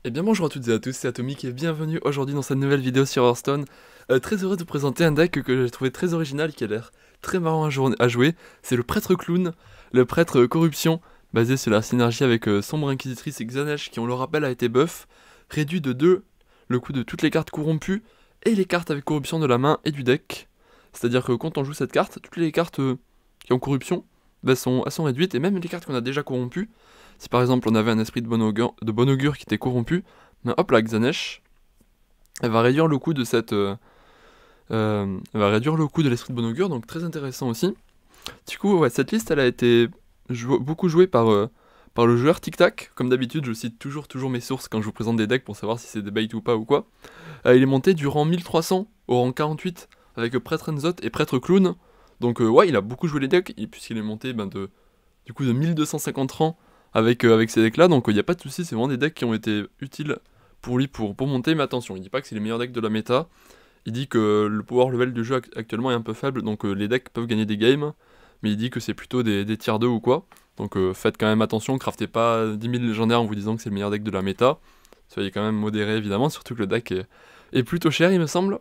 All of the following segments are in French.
Eh bien bonjour à toutes et à tous, c'est Atomic et bienvenue aujourd'hui dans cette nouvelle vidéo sur Hearthstone. Très heureux de vous présenter un deck que j'ai trouvé très original, qui a l'air très marrant à jouer. C'est le prêtre clown, le prêtre corruption, basé sur la synergie avec Sombre Inquisitrice et Xanesh qui, on le rappelle, a été buff, réduit de 2 le coût de toutes les cartes corrompues et les cartes avec corruption de la main et du deck. C'est-à-dire que quand on joue cette carte, toutes les cartes qui ont corruption elles sont réduites, et même les cartes qu'on a déjà corrompues. Si par exemple on avait un esprit de bon augure qui était corrompu, ben hop là, Xanesh, elle va réduire le coût de elle va réduire le coût de l'esprit de bon augure, donc très intéressant aussi. Du coup, ouais, cette liste elle a été beaucoup jouée par le joueur Tic Tac. Comme d'habitude, je cite toujours mes sources quand je vous présente des decks pour savoir si c'est des baits ou pas ou quoi. Il est monté du rang 1300 au rang 48 avec Prêtre Enzot et Prêtre Clown. Donc ouais, il a beaucoup joué les decks, puisqu'il est monté du coup de 1250 rangs avec ces decks là, donc il n'y a pas de souci, c'est vraiment des decks qui ont été utiles pour lui pour monter, mais attention, il dit pas que c'est les meilleurs decks de la méta, il dit que le power level du jeu actuellement est un peu faible, donc les decks peuvent gagner des games, mais il dit que c'est plutôt des tiers 2 ou quoi, donc faites quand même attention, craftez pas 10 000 légendaires en vous disant que c'est le meilleur deck de la méta, soyez quand même modéré évidemment, surtout que le deck est plutôt cher il me semble.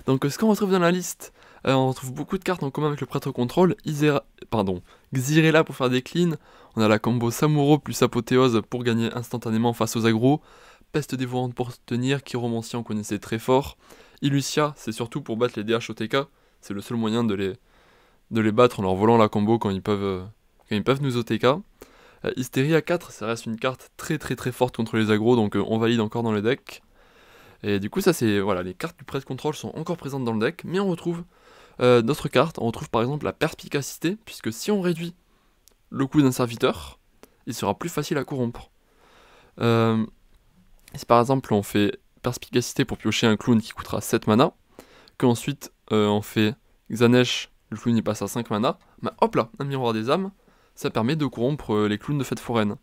Donc ce qu'on retrouve dans la liste, on retrouve beaucoup de cartes en commun avec le prêtre contrôle, Xyrella pour faire des cleans, on a la combo Samuro plus Apothéose pour gagner instantanément face aux aggros, Peste dévorante pour se tenir, Chiromancie on connaissait très fort, Illucia c'est surtout pour battre les DH OTK, c'est le seul moyen de les battre en leur volant la combo quand ils peuvent nous OTK. Hystérie à 4, ça reste une carte très forte contre les aggros, donc on valide encore dans le deck. Et du coup ça c'est, voilà, les cartes du prêtre contrôle sont encore présentes dans le deck, mais on retrouve d'autres cartes, on retrouve par exemple la perspicacité, puisque si on réduit le coût d'un serviteur, il sera plus facile à corrompre. Si par exemple on fait perspicacité pour piocher un clown qui coûtera 7 mana, qu'ensuite on fait Xanesh, le clown il passe à 5 mana, bah hop là, un miroir des âmes, ça permet de corrompre les clowns de fête foraine.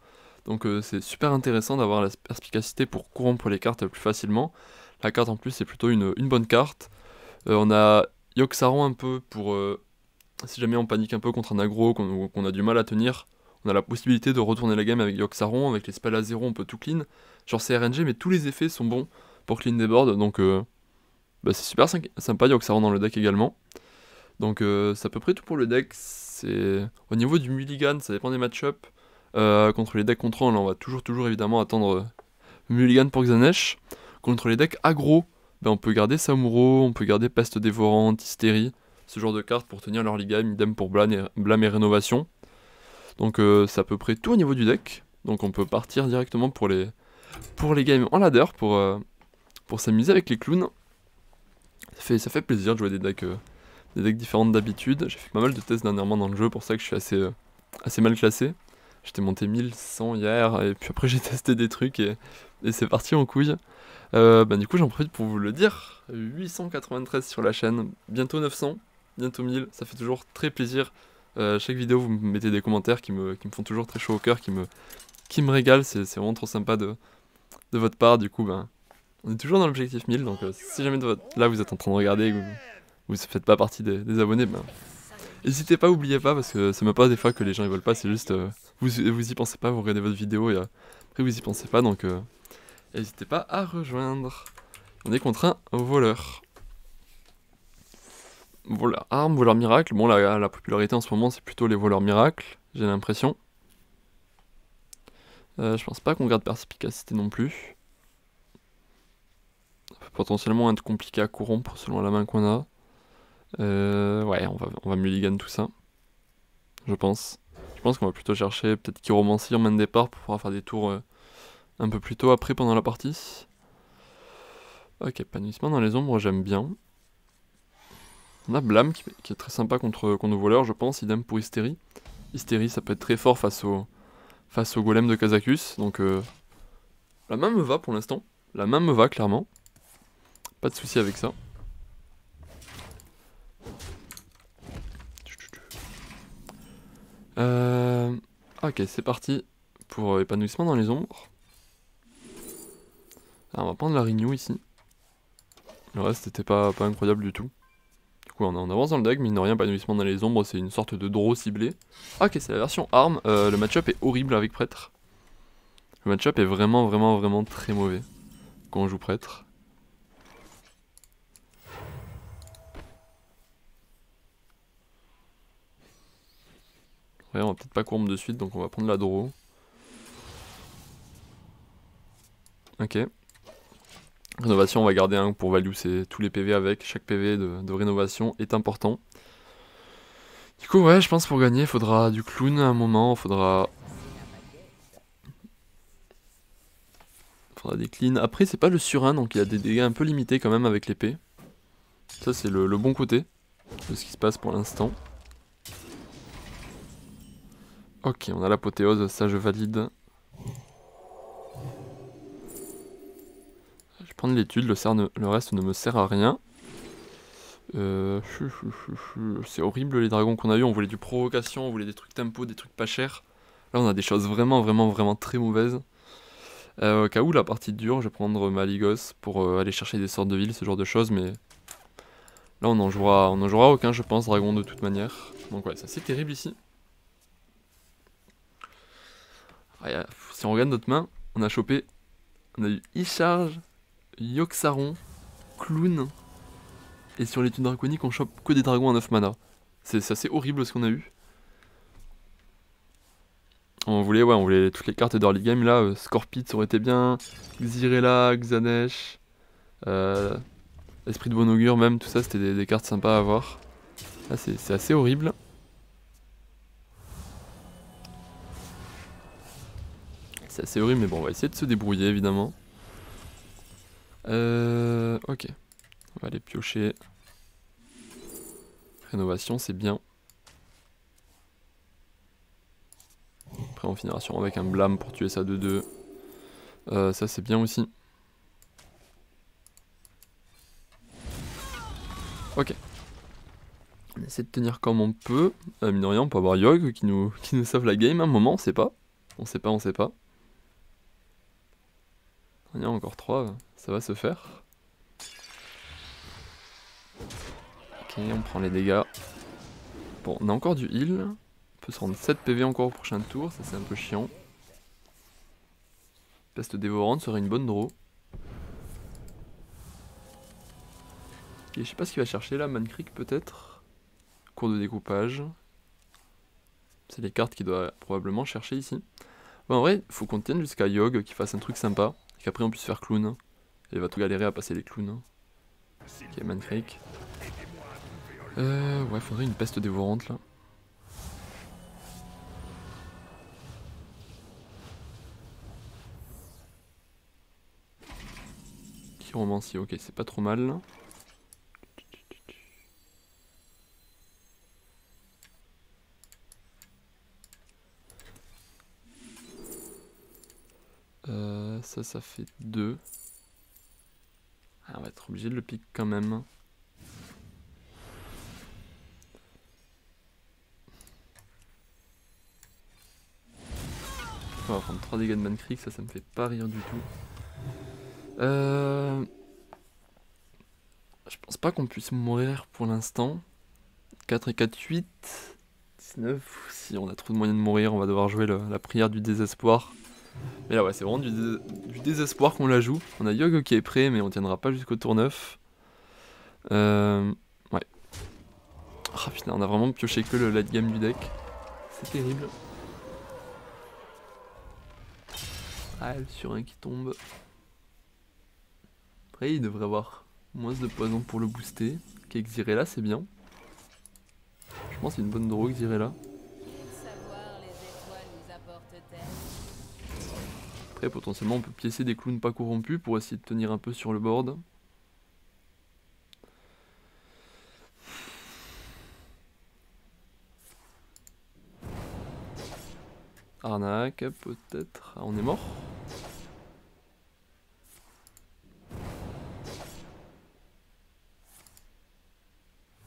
Donc c'est super intéressant d'avoir la perspicacité pour corrompre les cartes plus facilement. La carte en plus c'est plutôt une bonne carte. On a Yogg-Saron un peu pour... si jamais on panique un peu contre un aggro, qu'on a du mal à tenir, on a la possibilité de retourner la game avec Yogg-Saron, avec les spells à 0 on peut tout clean. Genre c'est RNG mais tous les effets sont bons pour clean des boards, donc c'est super sympa Yogg-Saron dans le deck également. Donc c'est à peu près tout pour le deck. Au niveau du mulligan, ça dépend des match-up. Contre les decks contrôle, on va toujours évidemment attendre mulligan pour Xanesh. Contre les decks aggro, on peut garder Samuro, on peut garder Peste dévorante, Hystérie, ce genre de cartes pour tenir leur ligame, idem pour Blâme et Rénovation. Donc c'est à peu près tout au niveau du deck. Donc on peut partir directement pour les games en ladder, pour s'amuser avec les clowns. Ça fait plaisir de jouer des decks différents d'habitude. J'ai fait pas mal de tests dernièrement dans le jeu, pour ça que je suis assez mal classé. J'étais monté 1100 hier, et puis après j'ai testé des trucs, et c'est parti en couille. Du coup j'en profite pour vous le dire, 893 sur la chaîne, bientôt 900, bientôt 1000, ça fait toujours très plaisir. Chaque vidéo vous me mettez des commentaires qui me font toujours très chaud au cœur, qui me régalent, c'est vraiment trop sympa de votre part. Du coup on est toujours dans l'objectif 1000, donc si jamais là vous êtes en train de regarder et que vous ne faites pas partie des abonnés, n'hésitez pas, oubliez pas, parce que c'est même pas des fois que les gens ils veulent pas, c'est juste vous y pensez pas, vous regardez votre vidéo et après vous y pensez pas, donc n'hésitez pas à rejoindre. On est contre un voleur. Voleur arme, voleur miracle. Bon, la popularité en ce moment, c'est plutôt les voleurs miracles, j'ai l'impression. Je pense pas qu'on garde perspicacité non plus. Ça peut potentiellement être compliqué à corrompre selon la main qu'on a. Ouais, on va mulligan tout ça. Je pense. Je pense qu'on va plutôt chercher peut-être Chiromancie en main de départ pour pouvoir faire des tours un peu plus tôt après pendant la partie. Ok, épanouissement dans les ombres, j'aime bien. On a Blâme qui est très sympa contre nos voleurs, je pense, idem pour Hystérie. Hystérie, ça peut être très fort face au golem de Kazakus, donc la main me va pour l'instant. La main me va, clairement. Pas de souci avec ça. Ok, c'est parti pour épanouissement dans les ombres. Alors, on va prendre la Renew ici. Le reste n'était pas incroyable du tout. Du coup on avance dans le deck, mine de rien, épanouissement dans les ombres, c'est une sorte de draw ciblé. Ok, c'est la version arme, le match-up est horrible avec prêtre. Le match-up est vraiment, vraiment, vraiment très mauvais quand on joue prêtre. Ouais, on va peut-être pas courbe de suite, donc on va prendre la draw. Ok. Rénovation, on va garder un pour value, c'est tous les PV avec. Chaque PV de rénovation est important. Du coup, ouais, je pense pour gagner, il faudra du clown à un moment, faudra des cleans. Après, c'est pas le surin, donc il y a des dégâts un peu limités quand même avec l'épée. Ça, c'est le bon côté de ce qui se passe pour l'instant. Ok, on a l'apothéose, ça je valide. Je vais prendre l'étude, le reste ne me sert à rien. C'est horrible les dragons qu'on a eu, on voulait du provocation, on voulait des trucs tempo, des trucs pas chers. Là on a des choses vraiment, vraiment, vraiment très mauvaises. Au cas où la partie dure, je vais prendre Malygos pour aller chercher des sorts de ville, ce genre de choses, mais là on en jouera aucun, je pense, dragon de toute manière. Donc ouais, ça c'est terrible ici. Ah, si on regarde notre main, on a chopé, on a eu Icharge, Yogg-Saron, Clown, et sur l'étude draconique on chope que des dragons à 9 mana. C'est assez horrible ce qu'on a eu. On voulait toutes les cartes d'early game là, Scorpit ça aurait été bien, Xyrella, Xanesh, Esprit de bon augure même, tout ça c'était des cartes sympas à avoir. Là c'est assez horrible. C'est assez horrible mais bon on va essayer de se débrouiller évidemment. Ok, on va aller piocher. Rénovation c'est bien. Après on finira sûrement avec un blâme pour tuer ça 2-2. Ça c'est bien aussi. Ok. On essaie de tenir comme on peut. Mine de rien, on peut avoir Yogg qui nous sauve la game à un moment, on sait pas. On sait pas. Il y en a encore 3, ça va se faire. Ok, on prend les dégâts. Bon, on a encore du heal. On peut se rendre 7 PV encore au prochain tour, ça c'est un peu chiant. Peste dévorante serait une bonne draw. Et je sais pas ce qu'il va chercher là, Mancreek peut-être. Cours de découpage. C'est les cartes qu'il doit probablement chercher ici. Bon, en vrai, faut qu'on tienne jusqu'à Yogg, qu'il fasse un truc sympa. Et qu'après on puisse faire clown. Et il va tout galérer à passer les clowns. Ok, Mancreek. Ouais, faudrait une peste dévorante là. Chiromancie, ok, c'est pas trop mal. Ça fait 2. Ah, on va être obligé de le pick quand même. On va prendre 3 dégâts de Mancreek, ça me fait pas rire du tout. Je pense pas qu'on puisse mourir pour l'instant. 4 et 4, 8. 19. Si on a trop de moyens de mourir, on va devoir jouer la prière du désespoir. Mais là ouais, c'est vraiment du désespoir qu'on la joue. On a Yogg qui est prêt, mais on tiendra pas jusqu'au tour 9. Ouais. Ah putain, on a vraiment pioché que le late game du deck. C'est terrible. Ah, le surin qui tombe. Après, il devrait avoir moins de poison pour le booster. Ok, Xyrella, c'est bien. Je pense que c'est une bonne draw, Xyrella. Après, potentiellement, on peut piécer des clowns pas corrompus pour essayer de tenir un peu sur le board. Arnaque, peut-être. Ah, on est mort.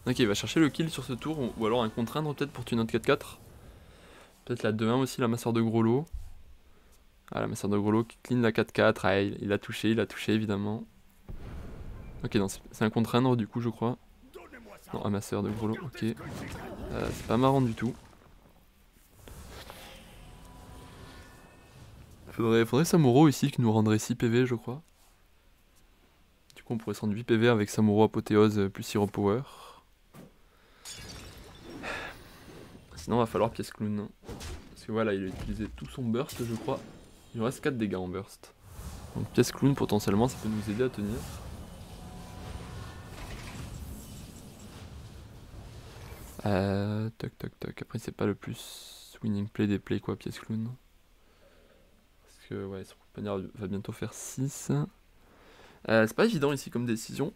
Ok, il va chercher le kill sur ce tour, ou alors un contraindre peut-être pour tuer notre 4-4. Peut-être la 2-1 aussi, la masseur de gros lot. Ah, la masseur de gros lot qui clean la 4-4. Ah, il a touché évidemment. Ok, non, c'est un contraindre du coup, je crois. Non, un masseur de gros lot, ok. C'est pas marrant du tout. Faudrait Samuro ici qui nous rendrait 6 PV je crois. Du coup on pourrait se rendre 8 PV avec Samuro apothéose plus Hero Power. Sinon va falloir pièce clown. Parce que voilà il a utilisé tout son burst je crois. Il nous reste 4 dégâts en burst. Donc pièce clown potentiellement ça peut nous aider à tenir. Toc toc toc. Après c'est pas le plus winning play des plays quoi pièce clown. Parce que ouais son compagnon va bientôt faire 6. C'est pas évident ici comme décision.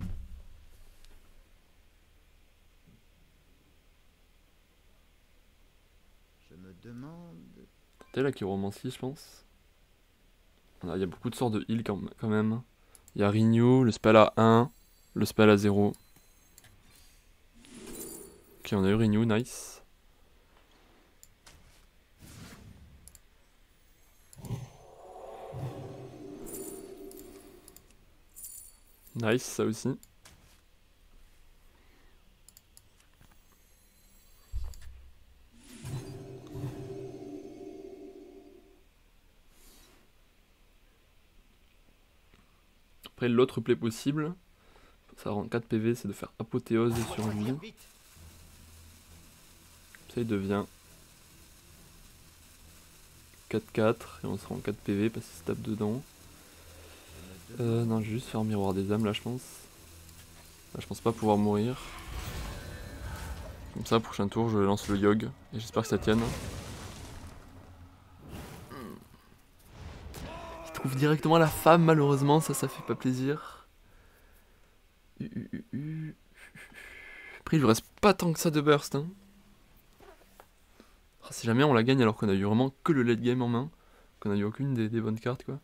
Je me demande... Tenter la Chiromancie je pense. Il y a beaucoup de sorts de heal quand même. Il y a Renew, le spell à 1, le spell à 0. Ok on a eu Renew, nice. Nice ça aussi. Après l'autre play possible, ça rend 4 PV, c'est de faire apothéose sur lui. Ça il devient 4-4 et on se rend 4 PV parce qu'il se tape dedans. Non, je vais juste faire miroir des âmes là je pense. Là je pense pas pouvoir mourir. Comme ça prochain tour je lance le Yogg et j'espère que ça tienne. Il trouve directement la femme malheureusement, ça fait pas plaisir. Après il lui reste pas tant que ça de burst hein. Oh, si jamais on la gagne alors qu'on a eu vraiment que le late game en main. Qu'on a eu aucune des bonnes cartes quoi.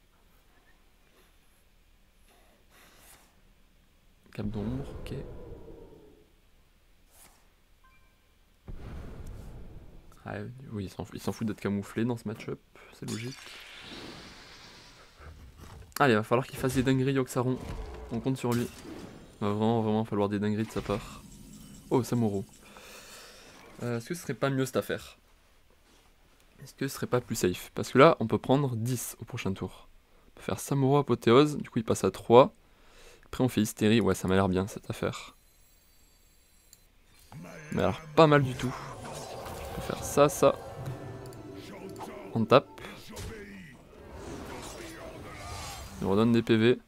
Cap d'ombre, ok. Ah, oui, il s'en fout d'être camouflé dans ce match-up, c'est logique. Allez, il va falloir qu'il fasse des dingueries Yogg-Saron. On compte sur lui. Il va vraiment falloir des dingueries de sa part. Oh, Samuro. Est-ce que ce serait pas mieux cette affaire? Est-ce que ce serait pas plus safe? Parce que là, on peut prendre 10 au prochain tour. On peut faire Samuro apothéose, du coup il passe à 3. Après on fait hystérie, ouais ça m'a l'air bien cette affaire. Mais alors pas mal du tout. On peut faire ça, ça. On tape. Il nous redonne des PV.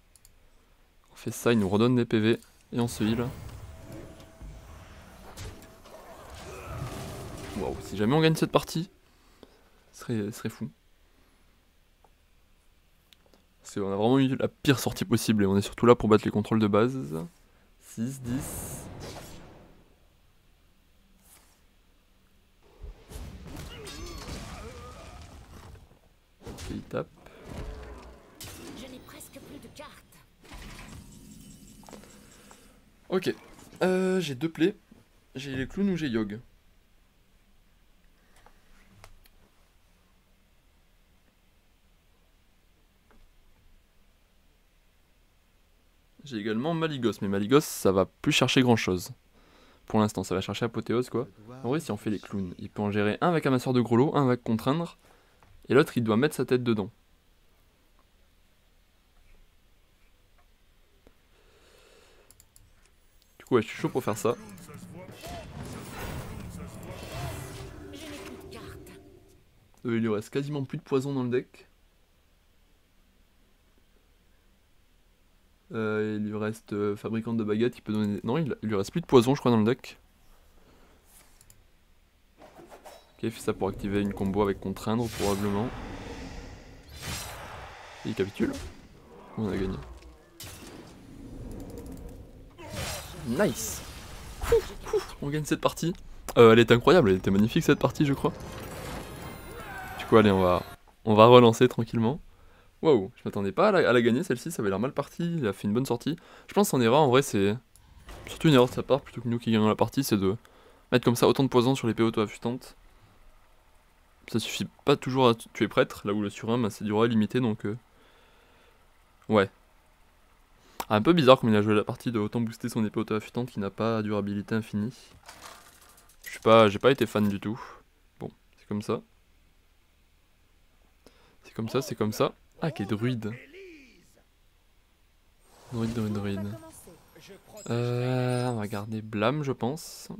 On fait ça, il nous redonne des PV. Et on se heal. Waouh, si jamais on gagne cette partie, ce serait fou. Parce qu'on a vraiment eu la pire sortie possible et on est surtout là pour battre les contrôles de base. 6, 10. Et il tape. Je n'ai presque plus de cartes. Ok. J'ai 2 plays. J'ai les clowns ou j'ai Yogg. J'ai également Malygos, mais Malygos ça va plus chercher grand chose. Pour l'instant, ça va chercher apothéose quoi. En vrai, si on fait les clowns, il peut en gérer un avec amasseur de gros lots, un avec contraindre, et l'autre il doit mettre sa tête dedans. Du coup, ouais, je suis chaud pour faire ça. Je n'ai plus de cartes. Il lui reste quasiment plus de poison dans le deck. Il lui reste fabricante de baguettes qui peut donner... Non, il lui reste plus de poison je crois dans le deck. Ok, il fait ça pour activer une combo avec contraindre probablement. Et il capitule. On a gagné. Nice. On gagne cette partie. Elle est incroyable, elle était magnifique cette partie je crois. Du coup allez on va relancer tranquillement. Waouh, je m'attendais pas à la gagner celle-ci, ça avait l'air mal parti, il a fait une bonne sortie. Je pense qu'en erreur en vrai c'est surtout une erreur de sa part plutôt que nous qui gagnons la partie, c'est de mettre comme ça autant de poison sur les PO auto-affûtantes. Ça suffit pas toujours à tuer prêtre, là où le surhomme c'est du roi limité donc ouais. Un peu bizarre comme il a joué la partie de autant booster son épée auto-affûtante qui n'a pas durabilité infinie. J'ai pas été fan du tout. Bon, c'est comme ça. C'est comme ça, c'est comme ça. Ah, qui est druide. Druide. On va garder blâme, je pense.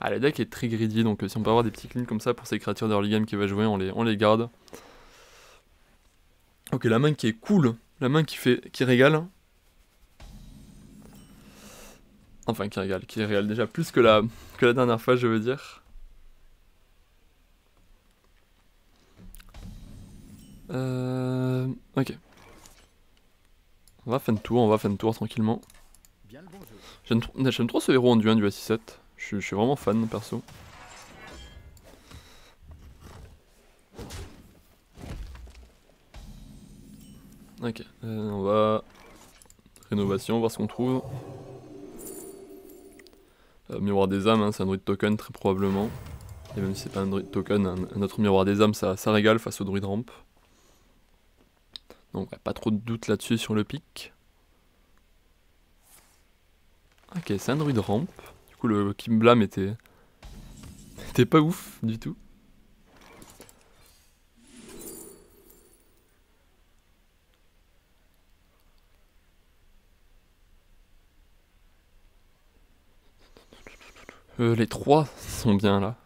Ah, le deck est très greedy, donc si on peut avoir des petits cleans comme ça pour ces créatures d'early game qui va jouer, on les garde. Ok, la main qui est cool, la main qui régale. Enfin, qui régale déjà plus que la dernière fois, je veux dire. Ok. On va fin de tour tranquillement. J'aime trop ce héros en du 1 du A6-7. Je suis vraiment fan, perso. Ok, on va... Rénovation, voir ce qu'on trouve. Miroir des âmes, hein, c'est un druide token très probablement. Et même si c'est pas un druide token, un autre miroir des âmes, ça régale face au druide ramp. Donc ouais, pas trop de doute là-dessus sur le pic. Ok, c'est un druide ramp. Du coup le Kim Blam était pas ouf du tout. Les 3 sont bien là.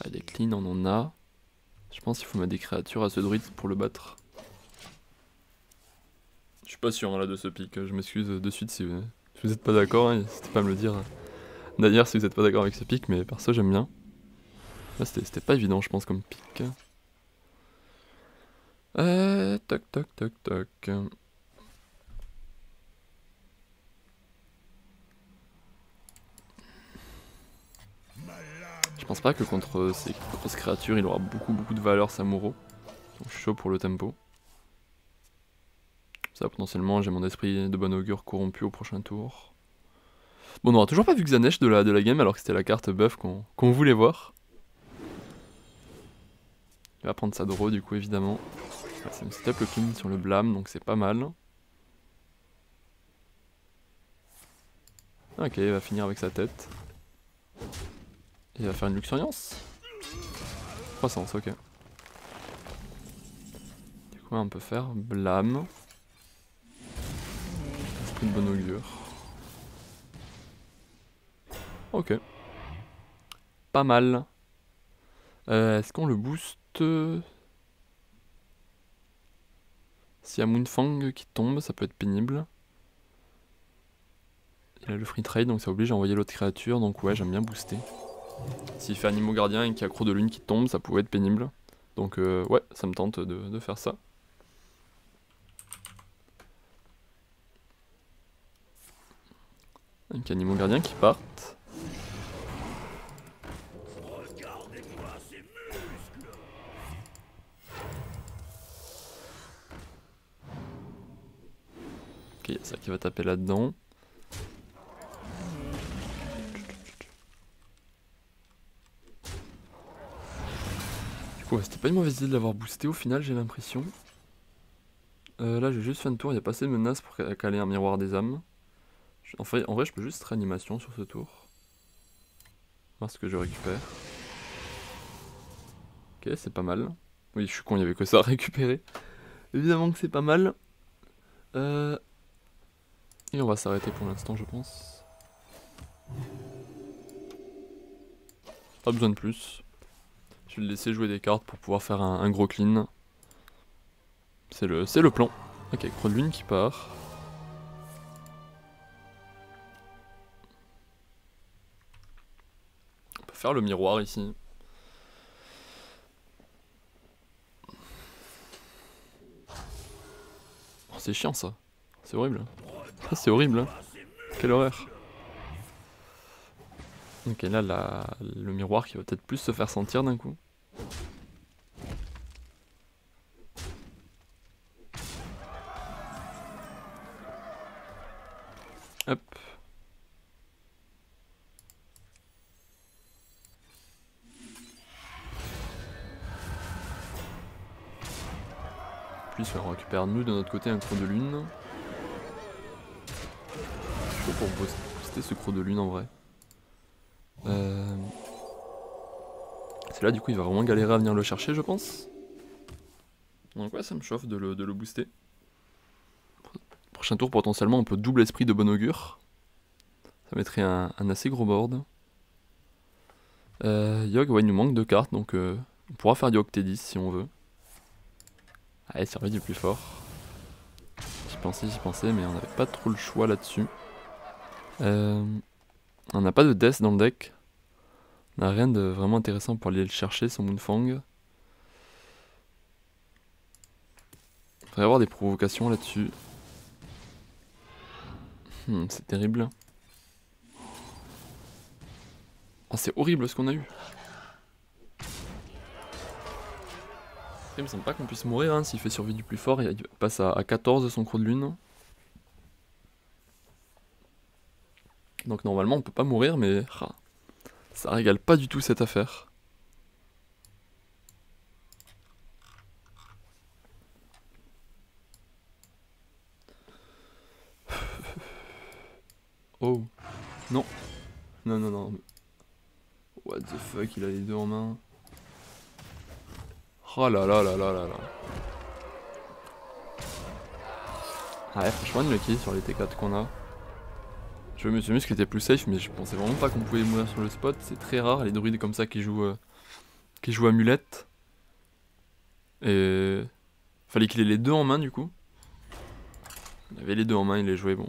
Ah, des cleans, on en a. Je pense qu'il faut mettre des créatures à ce druide pour le battre. Je suis pas sûr hein, là de ce pic, je m'excuse de suite si vous êtes pas d'accord, hein, n'hésitez pas à me le dire. D'ailleurs si vous êtes pas d'accord avec ce pic, mais perso j'aime bien. Là c'était pas évident je pense comme pic. Toc. Je pense pas que contre ces grosses créatures il aura beaucoup de valeur Samuro. Donc je suis chaud pour le tempo. Ça potentiellement j'ai mon esprit de bon augure corrompu au prochain tour. Bon on aura toujours pas vu Xanesh de la game alors que c'était la carte buff qu'on voulait voir. Il va prendre sa draw du coup évidemment. Ça me step le clean sur le blâme donc c'est pas mal. Ok, il va finir avec sa tête. Et il va faire une luxuriance. Croissance, ok. Du coup on peut faire blâme. Esprit de bon augure. Ok. Pas mal. Est-ce qu'on le booste? S'il y a Moonfang qui tombe, ça peut être pénible. Il a le free trade, donc ça oblige à envoyer l'autre créature, donc ouais, j'aime bien booster. S'il fait Animaux Gardien et qu'il y a Croc de Lune qui tombe, ça pourrait être pénible. Donc ouais, ça me tente de faire ça. Donc Animaux Gardiens qui partent. Ok, il y a ça qui va taper là-dedans. Du coup, ouais, c'était pas une mauvaise idée de l'avoir boosté au final, j'ai l'impression. Là, j'ai juste fait un tour, il n'y a pas assez de menaces pour caler un miroir des âmes. En vrai, je peux juste réanimation sur ce tour. Voir ce que je récupère. Ok, c'est pas mal. Oui, je suis con, il n'y avait que ça à récupérer. Évidemment que c'est pas mal. Et on va s'arrêter pour l'instant, je pense. Pas besoin de plus. Je vais le laisser jouer des cartes pour pouvoir faire un gros clean. C'est le plan. Ok, Croc de Lune qui part. On peut faire le miroir ici. Oh, c'est chiant ça. C'est horrible. Ah, c'est horrible. Quelle horreur. Ok, là, le miroir qui va peut-être plus se faire sentir d'un coup. Hop. plus, on récupère nous de notre côté un croc de lune. Je suis chaud pour booster ce croc de lune en vrai. C'est là du coup il va vraiment galérer à venir le chercher je pense. Donc ouais ça me chauffe de le booster. Prochain tour potentiellement on peut double esprit de bon augure. Ça mettrait un assez gros board. Yogg, ouais il nous manque 2 cartes donc on pourra faire du Octédis si on veut. Allez servir du plus fort. J'y pensais mais on n'avait pas trop le choix là-dessus. On n'a pas de death dans le deck. On n'a rien de vraiment intéressant pour aller le chercher son Moonfang. Il faudrait avoir des provocations là-dessus. C'est terrible. Oh, c'est horrible ce qu'on a eu. Il me semble pas qu'on puisse mourir hein, s'il fait survie du plus fort. Il passe à 14 son croc de lune. Donc normalement on peut pas mourir mais ça régale pas du tout cette affaire. Oh. Non. Non, non, non. What the fuck, il a les deux en main. Oh là là là là là là. Ah ouais, franchement, unlucky sur les T4 qu'on a. Je me suis mis ce qui était plus safe, mais je pensais vraiment pas qu'on pouvait mourir sur le spot. C'est très rare, les druides comme ça qui jouent amulette. Et. Fallait qu'il ait les deux en main du coup. Il avait les deux en main, il les jouait, bon.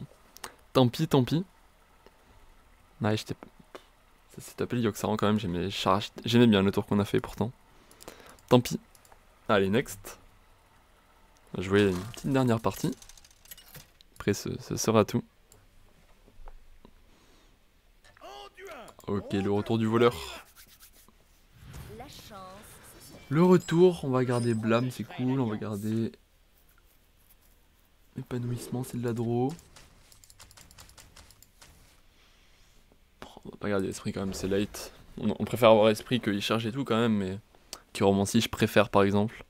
Tant pis, tant pis. Ouais, j'étais. Ça s'est tapé le Yogg-Saron quand même, j'aimais bien le tour qu'on a fait pourtant. Tant pis. Allez, next. On va jouer une petite dernière partie. Après, ce sera tout. Ok, le retour du voleur. Le retour, on va garder Blâme, c'est cool. On va garder épanouissement, c'est de la draw. On va pas garder esprit quand même, c'est late. On préfère avoir esprit qu'il charge et tout quand même, mais Chiromancie, je préfère par exemple.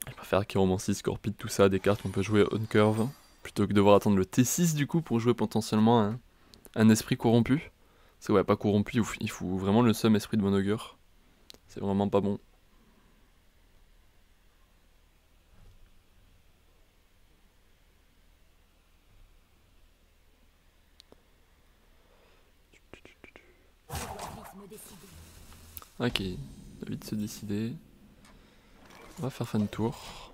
Je préfère Chiromancie, Scorpide, tout ça, des cartes qu'on peut jouer on curve, plutôt que devoir attendre le T6 du coup pour jouer potentiellement un esprit corrompu. C'est ouais, pas corrompu, il faut vraiment le seum esprit de bon augure. C'est vraiment pas bon. Ok, il va vite se décider. On va faire fin de tour.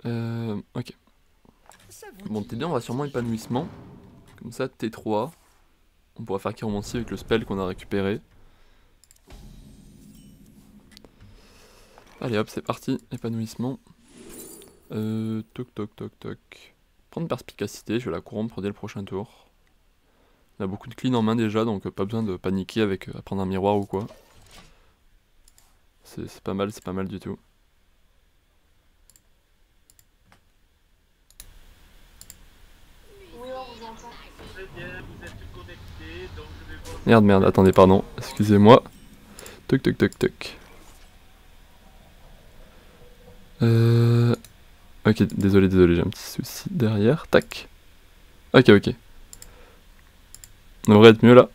Ok. Bon, t'es bien, on va sûrement épanouissement. Comme ça, T3. On pourra faire Chiromancie avec le spell qu'on a récupéré. Allez hop, c'est parti, épanouissement. Toc toc toc toc. Prendre perspicacité, je vais la corrompre dès le prochain tour. On a beaucoup de clean en main déjà, donc pas besoin de paniquer avec à prendre un miroir ou quoi. C'est pas mal du tout. Merde, attendez, pardon, excusez-moi. Toc toc toc toc. Ok, désolé, j'ai un petit souci derrière. Tac. Ok. On devrait être mieux là.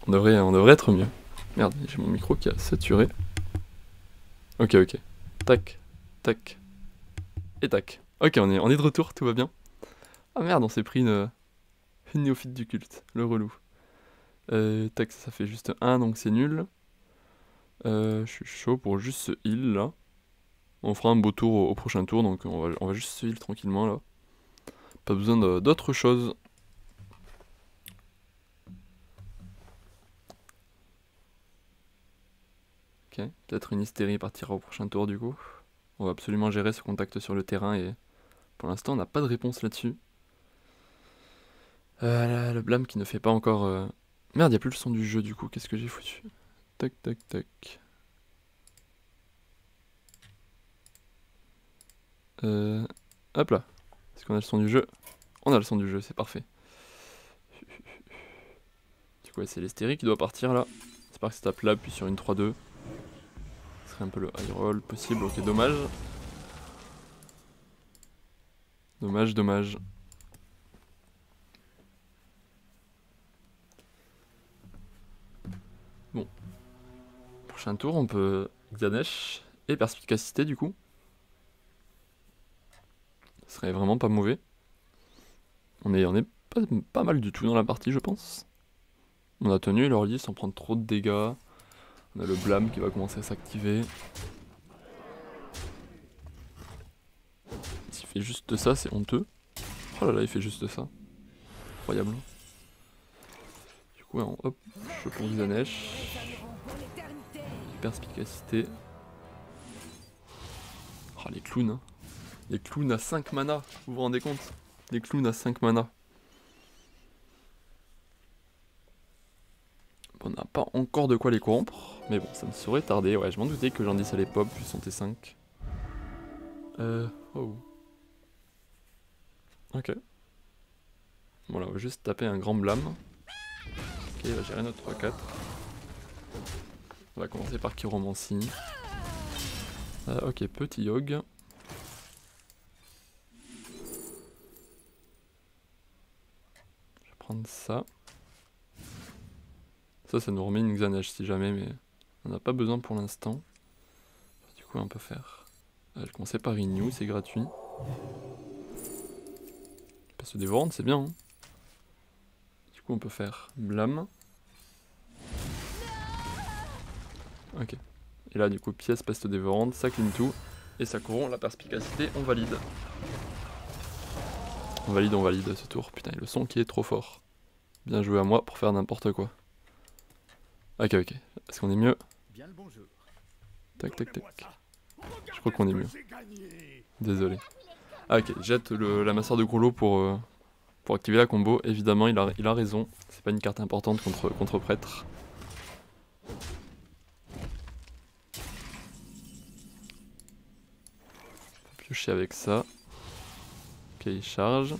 On devrait être mieux. Merde, j'ai mon micro qui a saturé. Ok. Tac. Et tac. Ok, on est de retour, tout va bien. Ah merde, on s'est pris une néophyte du culte, le relou. Tac, ça fait juste 1, donc c'est nul. Je suis chaud pour juste ce heal là. On fera un beau tour au prochain tour, donc on va juste se heal tranquillement là. Pas besoin d'autre chose. Ok, peut-être une hystérie partira au prochain tour du coup. On va absolument gérer ce contact sur le terrain et pour l'instant on n'a pas de réponse là-dessus. Le blâme qui ne fait pas encore... Merde, il n'y a plus le son du jeu du coup, qu'est-ce que j'ai foutu? Tac. Hop là. Est-ce qu'on a le son du jeu? On a le son du jeu, c'est parfait. Du coup, c'est l'hystérie qui doit partir là. J'espère que ça tape là, puis sur une 3-2. Ce serait un peu le high roll possible. Ok, dommage. Dommage, dommage. Bon. Prochain tour, on peut Xanesh et perspicacité du coup. Ce serait vraiment pas mauvais. On est pas mal du tout dans la partie, je pense. On a tenu leur lit sans prendre trop de dégâts. On a le blâme qui va commencer à s'activer. S'il fait juste ça, c'est honteux. Oh là là, il fait juste ça. Incroyable. Du coup, hop, je prends Xanesh. Perspicacité. Oh, les clowns. Hein. Les clowns à 5 mana, vous vous rendez compte? Les clowns à 5 mana. On n'a pas encore de quoi les corrompre, mais bon, ça ne saurait tarder. Ouais, je m'en doutais que j'en dise à les pop, puis son T5. Oh. Ok. Voilà, on va juste taper un grand blâme. Ok, il va gérer notre 3-4. On va commencer par Chiromancie. Ok, petit Yogg. Je vais prendre ça. Ça nous remet une Xanesh si jamais, mais on n'a pas besoin pour l'instant. Du coup, on peut faire. Je vais commencer par Renew, c'est gratuit. Peste dévorante, c'est bien. Hein. Du coup, on peut faire blâme. Ok. Et là, du coup, pièce peste dévorante, ça clean tout. Et ça corrompt la perspicacité, on valide. On valide ce tour. Putain, le son qui est trop fort. Bien joué à moi pour faire n'importe quoi. Ok, ok. Est-ce qu'on est mieux? Tac, tac, tac. Je crois qu'on est mieux. Désolé. Ah, ok. Jette la masseur de Grollo pour activer la combo. Évidemment, il a raison. C'est pas une carte importante contre prêtre. On peut piocher avec ça. Ok, il charge.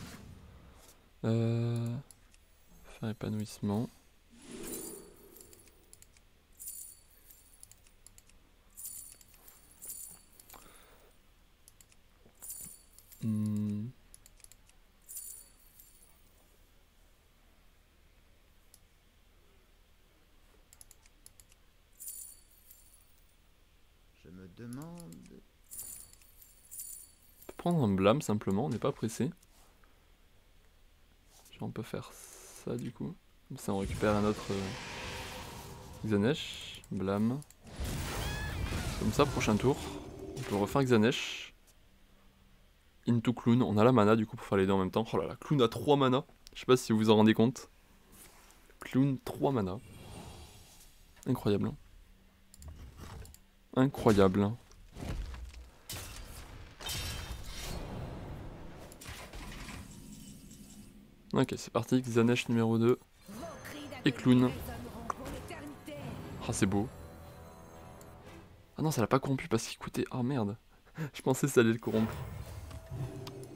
Faire épanouissement. Je me demande... On peut prendre un blâme simplement, on n'est pas pressé. Genre on peut faire ça du coup. Comme ça on récupère un autre Xanesh, blâme. Comme ça prochain tour, on peut refaire Xanesh. Into Clown, on a la mana du coup pour faire les deux en même temps. Oh là là, Clown a 3 mana. Je sais pas si vous vous en rendez compte. Clown 3 mana. Incroyable. Incroyable. Ok, c'est parti, Xanesh numéro 2. Et Clown. Ah, c'est beau. Ah non, ça l'a pas corrompu parce qu'il coûtait... Ah merde. Je pensais que ça allait le corrompre.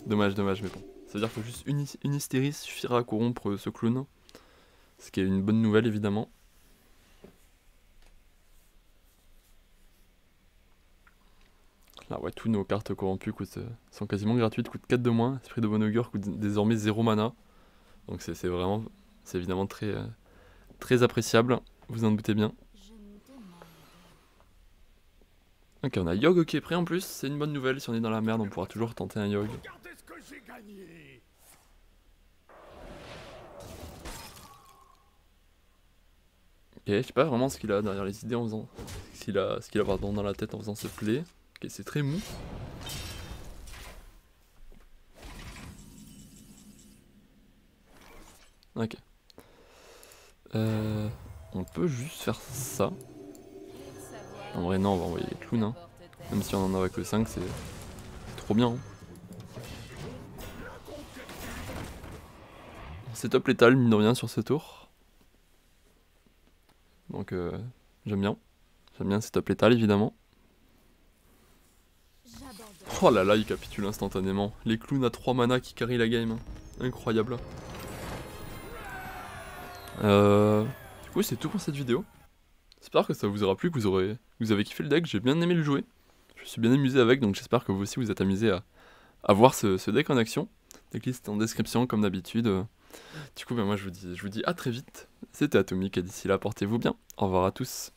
Dommage, dommage, mais bon. C'est-à-dire que juste une hystérie suffira à corrompre ce clown. Ce qui est une bonne nouvelle, évidemment. Là, ouais, tous nos cartes corrompues sont quasiment gratuites, coûtent 4 de moins. Esprit de bon augure coûte désormais 0 mana. Donc c'est évidemment très appréciable, vous en doutez bien. Ok, on a Yogg qui est prêt en plus, c'est une bonne nouvelle. Si on est dans la merde, on pourra toujours tenter un Yogg. Ok, je sais pas vraiment ce qu'il a derrière les idées en faisant. Ce qu'il a dans la tête en faisant ce play. Ok, c'est très mou. Ok. On peut juste faire ça. En vrai, non, on va envoyer les clowns. Hein. Même si on en a avec le 5, c'est trop bien. Hein. Setup létal, mine de rien, sur ce tour. Donc, j'aime bien. J'aime bien setup létal, évidemment. Oh là là, il capitule instantanément. Les clowns à 3 mana qui carry la game. Hein. Incroyable. Du coup, c'est tout pour cette vidéo. J'espère que ça vous aura plu, que vous avez kiffé le deck, j'ai bien aimé le jouer. Je me suis bien amusé avec, donc j'espère que vous aussi vous êtes amusé à voir ce deck en action. Decklist en description comme d'habitude. Du coup, moi je vous dis à très vite. C'était Atomic et d'ici là, portez-vous bien. Au revoir à tous.